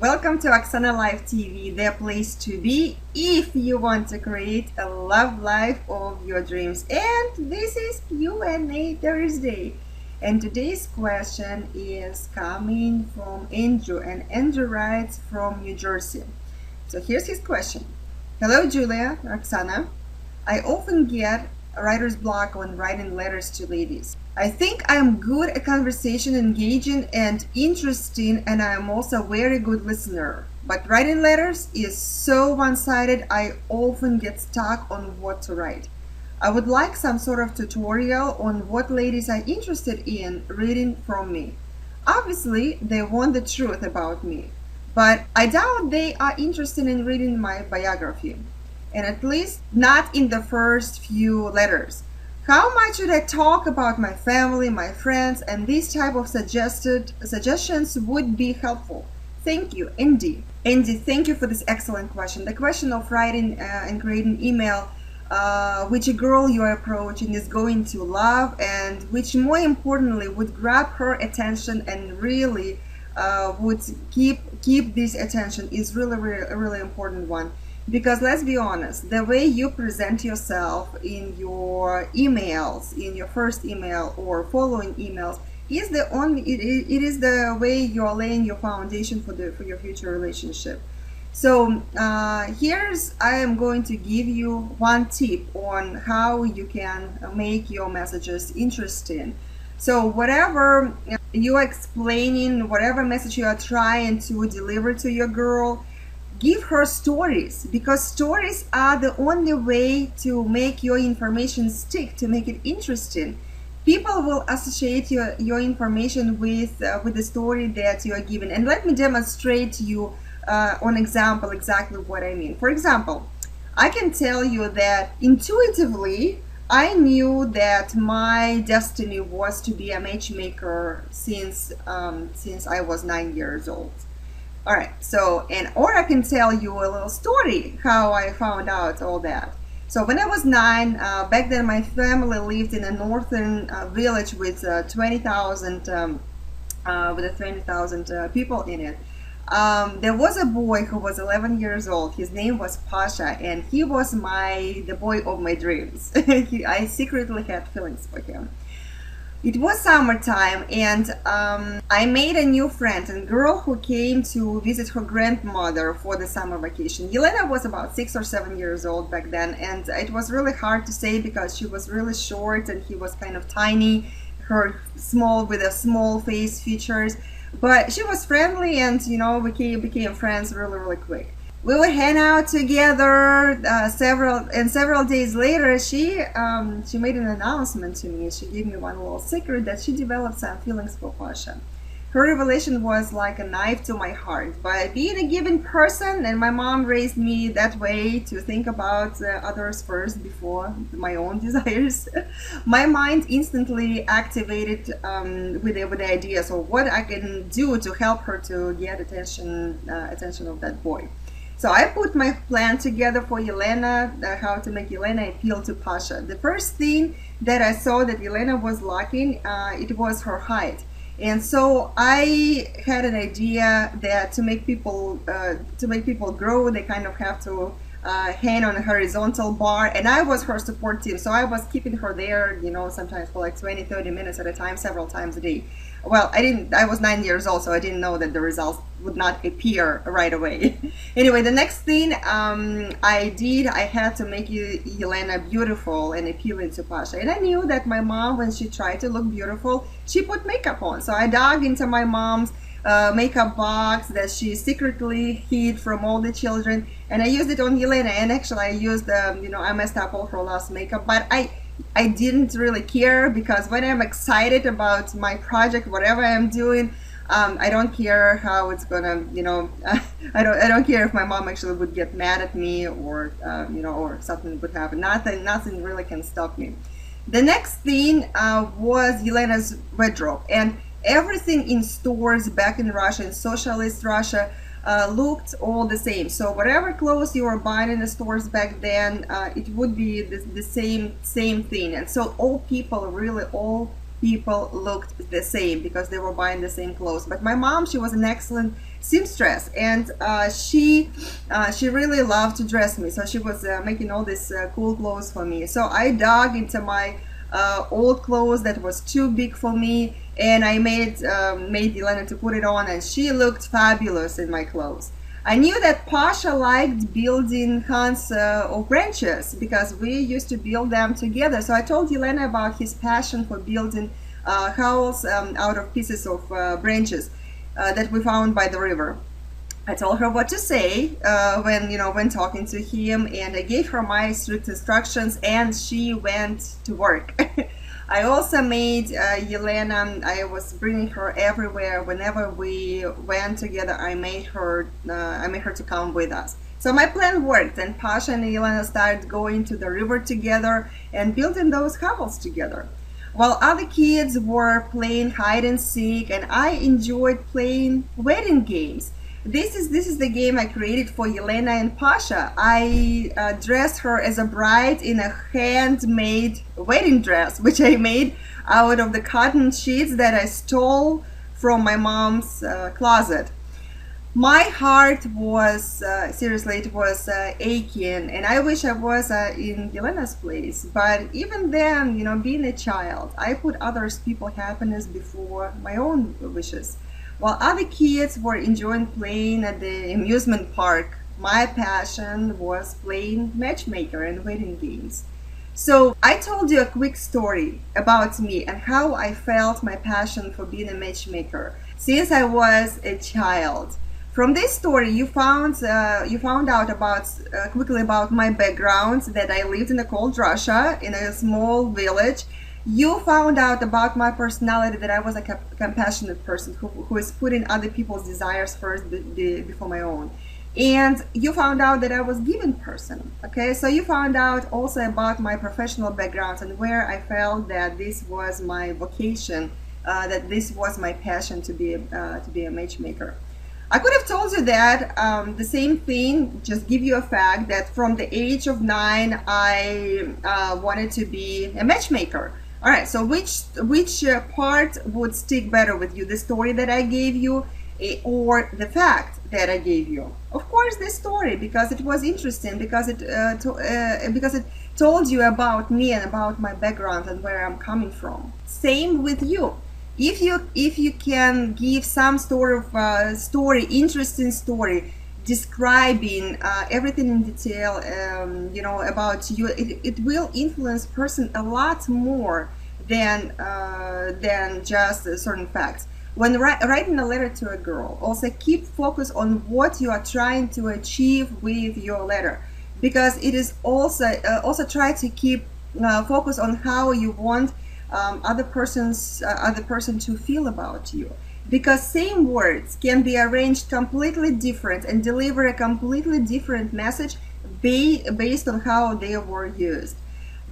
Welcome to Oksana Live TV, the place to be if you want to create a love life of your dreams. And this is Q&A Thursday. And today's question is coming from Andrew, and Andrew writes from New Jersey. So here's his question. Hello, Julia, Oksana. I often get writer's block when writing letters to ladies. I think I am good at conversation, engaging and interesting, and I am also a very good listener. But writing letters is so one-sided, I often get stuck on what to write. I would like some sort of tutorial on what ladies are interested in reading from me. Obviously, they want the truth about me, but I doubt they are interested in reading my biography, and at least not in the first few letters. How much should I talk about my family, my friends, and these type of suggestions would be helpful? Thank you, Andy. Andy, thank you for this excellent question. The question of writing and creating email which a girl you are approaching is going to love, and which more importantly would grab her attention and really would keep this attention is really a really important one. Because let's be honest, the way you present yourself in your emails, in your first email or following emails, is the only it is the way you're laying your foundation for your future relationship. So I am going to give you one tip on how you can make your messages interesting. So whatever you are explaining, whatever message you are trying to deliver to your girl, give her stories, because stories are the only way to make your information stick, to make it interesting. People will associate your information with the story that you are giving. And let me demonstrate to you on example exactly what I mean. For example, I can tell you that intuitively I knew that my destiny was to be a matchmaker since I was 9 years old. All right, or I can tell you a little story how I found out all that. So when I was 9, back then my family lived in a northern village with 20,000 people in it. There was a boy who was 11 years old. His name was Pasha, and he was the boy of my dreams. I secretly had feelings for him. It was summertime, and I made a new friend, a girl who came to visit her grandmother for the summer vacation. Yelena was about 6 or 7 years old back then, and it was really hard to say because she was really short and he was kind of tiny, her with a small face features. But she was friendly, and we became friends really quick. We would hang out together several days later. She made an announcement to me. She gave me one little secret that she developed some feelings for Pasha. Her revelation was like a knife to my heart. By being a giving person, and my mom raised me that way, to think about others first before my own desires, my mind instantly activated with the ideas of what I can do to help her to get attention of that boy. So I put my plan together for Yelena, how to make Yelena appeal to Pasha. The first thing that I saw that Yelena was lacking, it was her height. And so I had an idea that to make people grow, they kind of have to hang on a horizontal bar, and I was her support team. So I was keeping her there, sometimes for like 20-30 minutes at a time, several times a day. Well, I was 9 years old, so I didn't know that the results would not appear right away. Anyway, the next thing I had to make Yelena beautiful and appealing to Pasha. And I knew that my mom, when she tried to look beautiful, she put makeup on. So I dug into my mom's makeup box that she secretly hid from all the children, and I used it on Yelena. And actually I used, I messed up all her last makeup, but I didn't really care, because when I'm excited about my project, whatever I'm doing, I don't care how it's gonna, I don't care if my mom actually would get mad at me, or or something would happen. Nothing really can stop me. The next thing was Yelena's wardrobe, and everything in stores back in Russia, in socialist Russia, looked all the same. So whatever clothes you were buying in the stores back then, it would be the same thing. And so all people really all people looked the same because they were buying the same clothes. But my mom, she was an excellent seamstress, and she really loved to dress me. So she was making all these cool clothes for me. So I dug into my old clothes that was too big for me, and I made Elena to put it on, and she looked fabulous in my clothes. I knew that Pasha liked building hunts of branches because we used to build them together. So I told Elena about his passion for building houses out of pieces of branches that we found by the river. I told her what to say when talking to him, and I gave her my strict instructions, and she went to work. I also made Yelena, I was bringing her everywhere. Whenever we went together, I made her to come with us. So my plan worked, and Pasha and Yelena started going to the river together and building those hovels together. While other kids were playing hide and seek, and I enjoyed playing wedding games. This is the game I created for Yelena and Pasha. I dressed her as a bride in a handmade wedding dress, which I made out of the cotton sheets that I stole from my mom's closet. My heart was, seriously, it was aching, and I wish I was in Yelena's place. But even then, being a child, I put others people's happiness before my own wishes. While other kids were enjoying playing at the amusement park, my passion was playing matchmaker and wedding games. So I told you a quick story about me and how I felt my passion for being a matchmaker since I was a child. From this story, you found out quickly about my background, that I lived in a cold Russia in a small village. You found out about my personality, that I was a compassionate person who is putting other people's desires first before my own. And you found out that I was a giving person. Okay, so you found out also about my professional background and where I felt that this was my vocation, that this was my passion to be a matchmaker. I could have told you that the same thing, just give you a fact that from the age of 9 I wanted to be a matchmaker. All right, so which part would stick better with you, the story that I gave you or the fact that I gave you? Of course, the story, because it was interesting, because it told you about me and about my background and where I'm coming from. Same with you. If you can give some sort of interesting story, describing everything in detail, about you, it will influence person a lot more than just certain facts. When writing a letter to a girl, also keep focus on what you are trying to achieve with your letter, because it is also try to keep focus on how you want other person to feel about you, because same words can be arranged completely different and deliver a completely different message based on how they were used.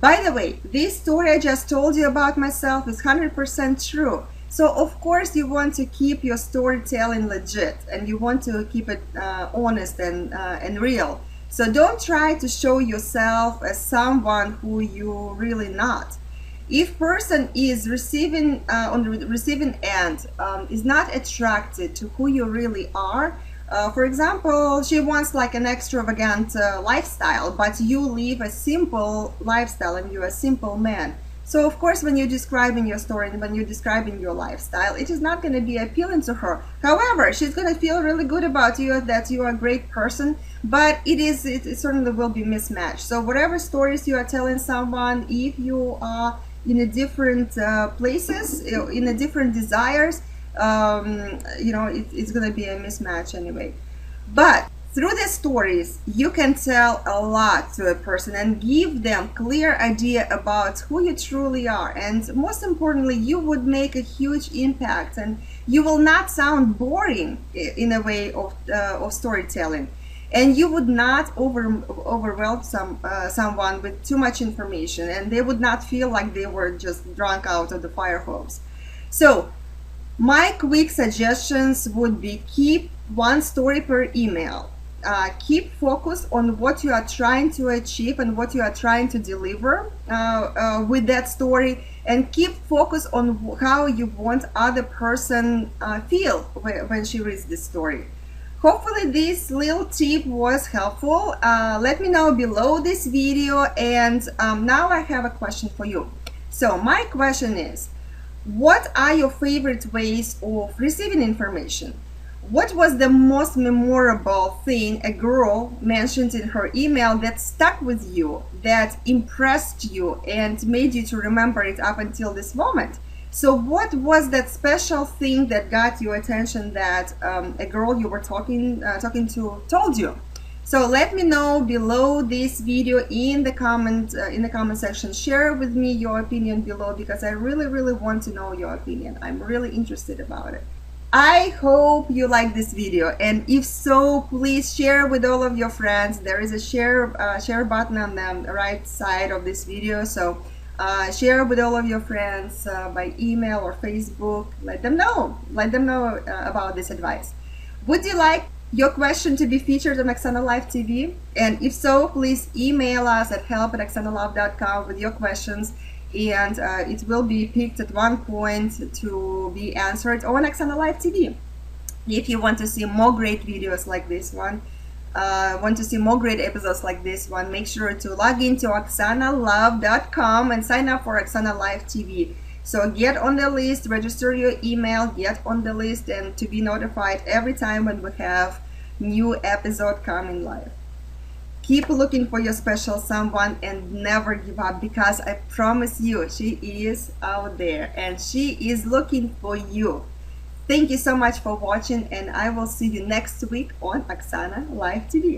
By the way, this story I just told you about myself is 100% true. So of course you want to keep your storytelling legit, and you want to keep it honest and real. So don't try to show yourself as someone who you're really not. If person is receiving on the receiving end is not attracted to who you really are, for example, she wants like an extravagant lifestyle, but you live a simple lifestyle and you're a simple man. So of course, when you're describing your story and when you're describing your lifestyle, it is not going to be appealing to her. However, she's going to feel really good about you, that you are a great person, but it certainly will be mismatched. So whatever stories you are telling someone, if you are in a different places, in a different desires, it's going to be a mismatch anyway. But through the stories, you can tell a lot to a person and give them clear idea about who you truly are. And most importantly, you would make a huge impact, and you will not sound boring in a way of storytelling. And you would not overwhelm someone with too much information, and they would not feel like they were just drunk out of the fire hose. So my quick suggestions would be: keep one story per email. keep focus on what you are trying to achieve and what you are trying to deliver with that story, and keep focus on how you want other person feel when she reads this story. Hopefully this little tip was helpful. Let me know below this video. And now I have a question for you. So my question is, what are your favorite ways of receiving information? What was the most memorable thing a girl mentioned in her email that stuck with you, that impressed you and made you to remember it up until this moment? So what was that special thing that got your attention that a girl you were talking to told you? So let me know below this video in the comment section. Share with me your opinion below, because I really want to know your opinion. I'm really interested about it. I hope you like this video, and if so, please share with all of your friends. There is a share button on the right side of this video, so share with all of your friends by email or Facebook. Let them know about this advice. Would you like your question to be featured on Oksana Live TV? And if so, please email us at help@oksanalove.com with your questions, and it will be picked at one point to be answered on Oksana Live TV. If you want to see more great videos like this one, want to see more great episodes like this one, make sure to log into oksanalove.com and sign up for Oksana Live TV. So get on the list, register your email, get on the list, and to be notified every time when we have new episode coming live. Keep looking for your special someone and never give up, because I promise you, she is out there and she is looking for you. Thank you so much for watching, and I will see you next week on Oksana Live TV.